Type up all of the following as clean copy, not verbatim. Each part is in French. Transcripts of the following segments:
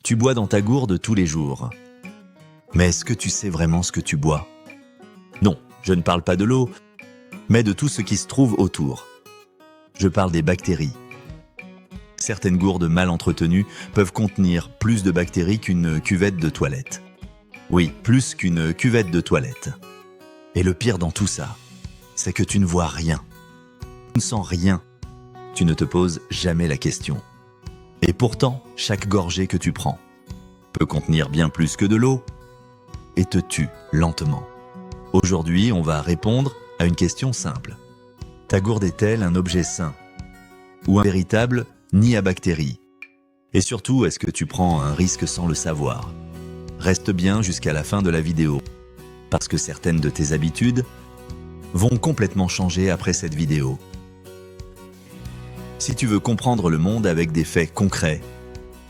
Tu bois dans ta gourde tous les jours. Mais est-ce que tu sais vraiment ce que tu bois? Non, je ne parle pas de l'eau, mais de tout ce qui se trouve autour. Je parle des bactéries. Certaines gourdes mal entretenues peuvent contenir plus de bactéries qu'une cuvette de toilette. Oui, plus qu'une cuvette de toilette. Et le pire dans tout ça, c'est que tu ne vois rien. Tu ne sens rien. Tu ne te poses jamais la question. Et pourtant, chaque gorgée que tu prends peut contenir bien plus que de l'eau et te tue lentement. Aujourd'hui, on va répondre à une question simple. Ta gourde est-elle un objet sain ou un véritable nid à bactéries? Et surtout, est-ce que tu prends un risque sans le savoir? Reste bien jusqu'à la fin de la vidéo, parce que certaines de tes habitudes vont complètement changer après cette vidéo. Si tu veux comprendre le monde avec des faits concrets,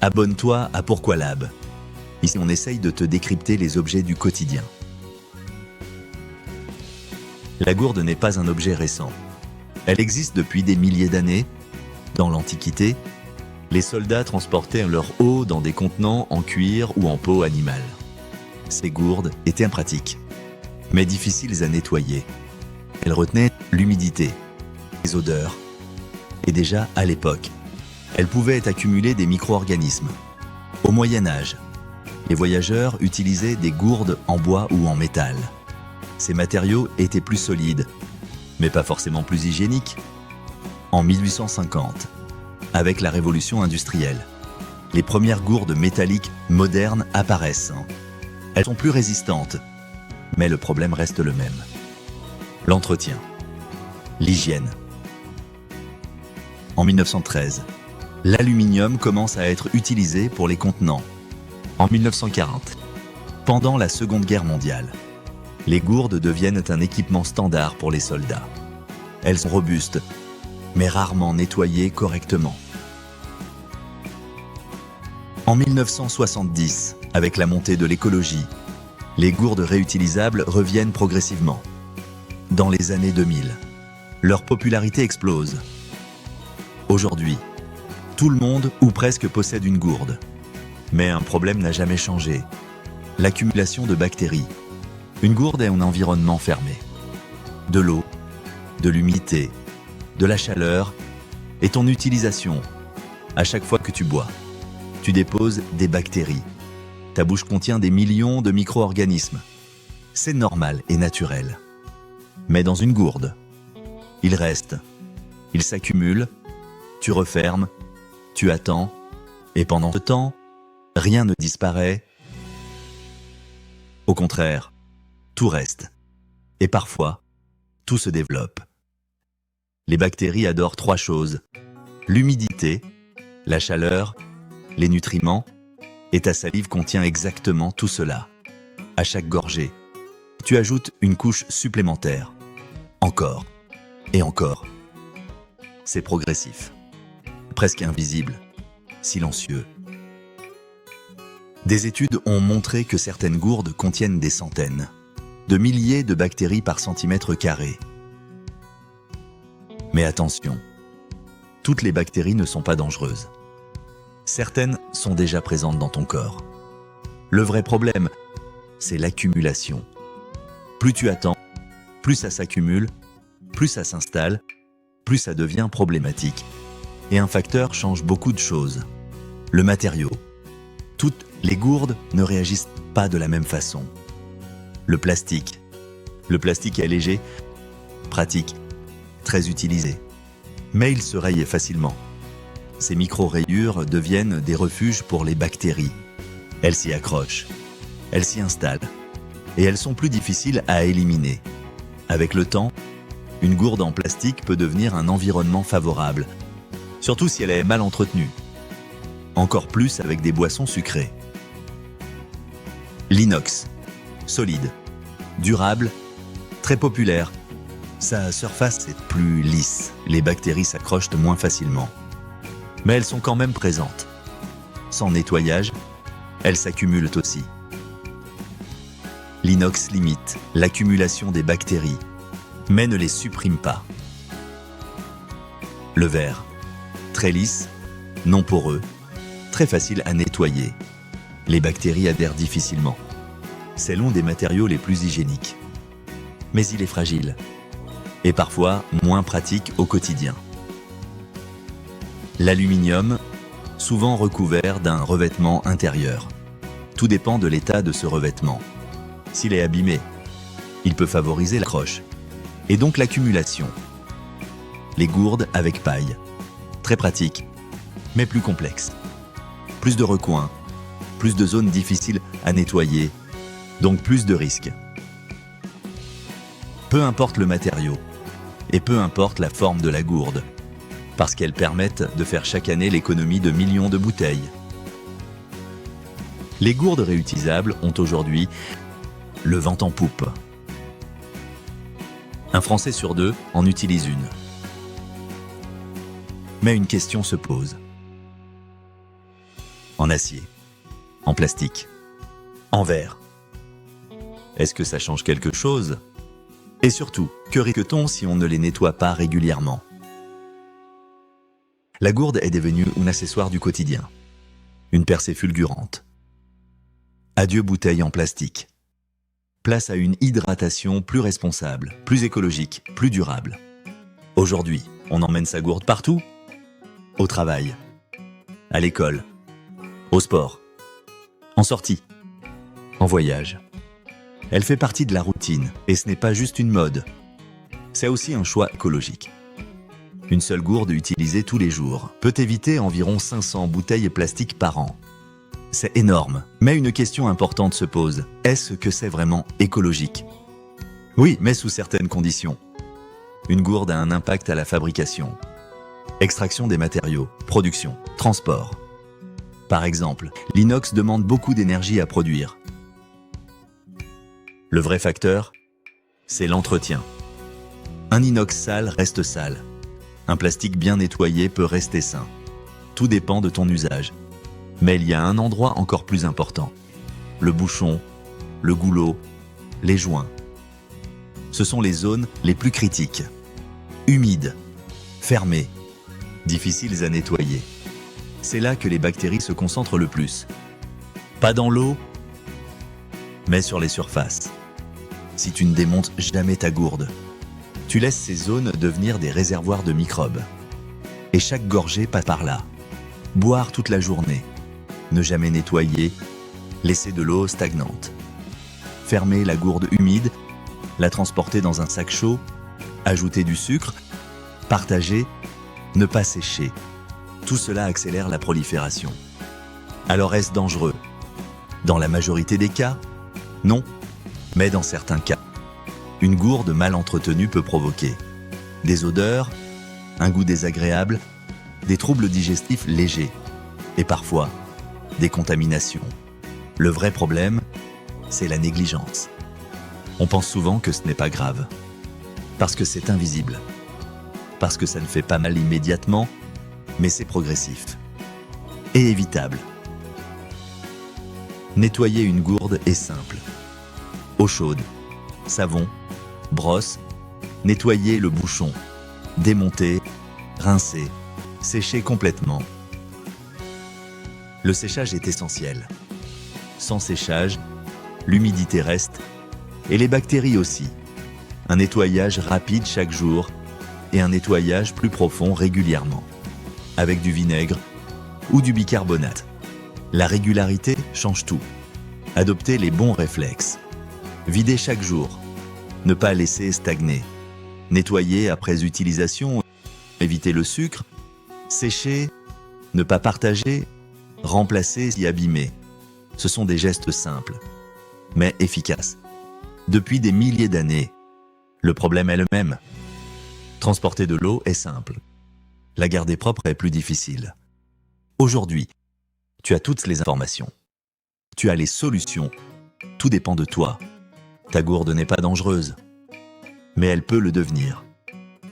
abonne-toi à Pourquoi Lab. Ici, on essaye de te décrypter les objets du quotidien. La gourde n'est pas un objet récent. Elle existe depuis des milliers d'années. Dans l'Antiquité, les soldats transportaient leur eau dans des contenants en cuir ou en peau animale. Ces gourdes étaient pratiques, mais difficiles à nettoyer. Elles retenaient l'humidité, les odeurs. Et déjà, à l'époque, elles pouvaient accumuler des micro-organismes. Au Moyen-Âge, les voyageurs utilisaient des gourdes en bois ou en métal. Ces matériaux étaient plus solides, mais pas forcément plus hygiéniques. En 1850, avec la révolution industrielle, les premières gourdes métalliques modernes apparaissent. Elles sont plus résistantes, mais le problème reste le même. L'entretien, l'hygiène. En 1913, l'aluminium commence à être utilisé pour les contenants. En 1940, pendant la Seconde Guerre mondiale, les gourdes deviennent un équipement standard pour les soldats. Elles sont robustes, mais rarement nettoyées correctement. En 1970, avec la montée de l'écologie, les gourdes réutilisables reviennent progressivement. Dans les années 2000, leur popularité explose. Aujourd'hui, tout le monde ou presque possède une gourde. Mais un problème n'a jamais changé. L'accumulation de bactéries. Une gourde est un environnement fermé. De l'eau, de l'humidité, de la chaleur et ton utilisation. À chaque fois que tu bois, tu déposes des bactéries. Ta bouche contient des millions de micro-organismes. C'est normal et naturel. Mais dans une gourde, il reste, il s'accumule, tu refermes, tu attends, et pendant ce temps, rien ne disparaît. Au contraire, tout reste. Et parfois, tout se développe. Les bactéries adorent 3 choses. L'humidité, la chaleur, les nutriments, et ta salive contient exactement tout cela. À chaque gorgée, tu ajoutes une couche supplémentaire. Encore et encore. C'est progressif. Presque invisible, silencieux. Des études ont montré que certaines gourdes contiennent des centaines, de milliers de bactéries par centimètre carré. Mais attention, toutes les bactéries ne sont pas dangereuses. Certaines sont déjà présentes dans ton corps. Le vrai problème, c'est l'accumulation. Plus tu attends, plus ça s'accumule, plus ça s'installe, plus ça devient problématique. Et un facteur change beaucoup de choses. Le matériau. Toutes les gourdes ne réagissent pas de la même façon. Le plastique. Le plastique est léger, pratique, très utilisé. Mais il se raye facilement. Ces micro-rayures deviennent des refuges pour les bactéries. Elles s'y accrochent, elles s'y installent, et elles sont plus difficiles à éliminer. Avec le temps, une gourde en plastique peut devenir un environnement favorable, surtout si elle est mal entretenue. Encore plus avec des boissons sucrées. L'inox, solide, durable, très populaire. Sa surface est plus lisse, les bactéries s'accrochent moins facilement. Mais elles sont quand même présentes. Sans nettoyage, elles s'accumulent aussi. L'inox limite l'accumulation des bactéries, mais ne les supprime pas. Le verre, très lisse, non poreux, très facile à nettoyer. Les bactéries adhèrent difficilement. C'est l'un des matériaux les plus hygiéniques. Mais il est fragile. Et parfois moins pratique au quotidien. L'aluminium, souvent recouvert d'un revêtement intérieur. Tout dépend de l'état de ce revêtement. S'il est abîmé, il peut favoriser l'accroche, et donc l'accumulation. Les gourdes avec paille, très pratiques, mais plus complexes. Plus de recoins, plus de zones difficiles à nettoyer, donc plus de risques. Peu importe le matériau, et peu importe la forme de la gourde, parce qu'elles permettent de faire chaque année l'économie de millions de bouteilles. Les gourdes réutilisables ont aujourd'hui le vent en poupe. Un Français sur 2 en utilise une. Mais une question se pose. En acier, en plastique, en verre. Est-ce que ça change quelque chose? Et surtout, que risque-t-on si on ne les nettoie pas régulièrement? La gourde est devenue un accessoire du quotidien. Une percée fulgurante. Adieu bouteille en plastique. Place à une hydratation plus responsable, plus écologique, plus durable. Aujourd'hui, on emmène sa gourde partout. Au travail, à l'école, au sport, en sortie, en voyage. Elle fait partie de la routine et ce n'est pas juste une mode. C'est aussi un choix écologique. Une seule gourde utilisée tous les jours peut éviter environ 500 bouteilles plastiques par an. C'est énorme, mais une question importante se pose. Est-ce que c'est vraiment écologique? Oui, mais sous certaines conditions. Une gourde a un impact à la fabrication. Extraction des matériaux, production, transport. Par exemple, l'inox demande beaucoup d'énergie à produire. Le vrai facteur, c'est l'entretien. Un inox sale reste sale. Un plastique bien nettoyé peut rester sain. Tout dépend de ton usage. Mais il y a un endroit encore plus important. Le bouchon, le goulot, les joints. Ce sont les zones les plus critiques. Humides, fermées, difficiles à nettoyer. C'est là que les bactéries se concentrent le plus. Pas dans l'eau, mais sur les surfaces. Si tu ne démontes jamais ta gourde, tu laisses ces zones devenir des réservoirs de microbes. Et chaque gorgée passe par là. Boire toute la journée, ne jamais nettoyer, laisser de l'eau stagnante. Fermer la gourde humide, la transporter dans un sac chaud, ajouter du sucre, partager, ne pas sécher. Tout cela accélère la prolifération. Alors est-ce dangereux? Dans la majorité des cas, non. Mais dans certains cas, une gourde mal entretenue peut provoquer des odeurs, un goût désagréable, des troubles digestifs légers et parfois des contaminations. Le vrai problème, c'est la négligence. On pense souvent que ce n'est pas grave, parce que c'est invisible, parce que ça ne fait pas mal immédiatement, mais c'est progressif et évitable. Nettoyer une gourde est simple. Eau chaude, savon, brosse, nettoyer le bouchon, démonter, rincer, sécher complètement. Le séchage est essentiel. Sans séchage, l'humidité reste et les bactéries aussi. Un nettoyage rapide chaque jour et un nettoyage plus profond régulièrement, avec du vinaigre ou du bicarbonate. La régularité change tout. Adoptez les bons réflexes. Vider chaque jour. Ne pas laisser stagner. Nettoyer après utilisation. Éviter le sucre. Sécher. Ne pas partager. Remplacer si abîmé. Ce sont des gestes simples, mais efficaces. Depuis des milliers d'années, le problème est le même. Transporter de l'eau est simple. La garder propre est plus difficile. Aujourd'hui, tu as toutes les informations. Tu as les solutions. Tout dépend de toi. Ta gourde n'est pas dangereuse, mais elle peut le devenir.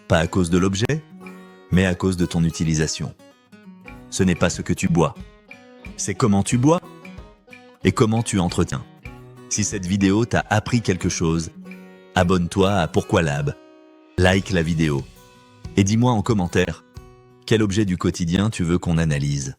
Pas à cause de l'objet, mais à cause de ton utilisation. Ce n'est pas ce que tu bois, c'est comment tu bois et comment tu entretiens. Si cette vidéo t'a appris quelque chose, abonne-toi à Pourquoi Lab, like la vidéo et dis-moi en commentaire quel objet du quotidien tu veux qu'on analyse.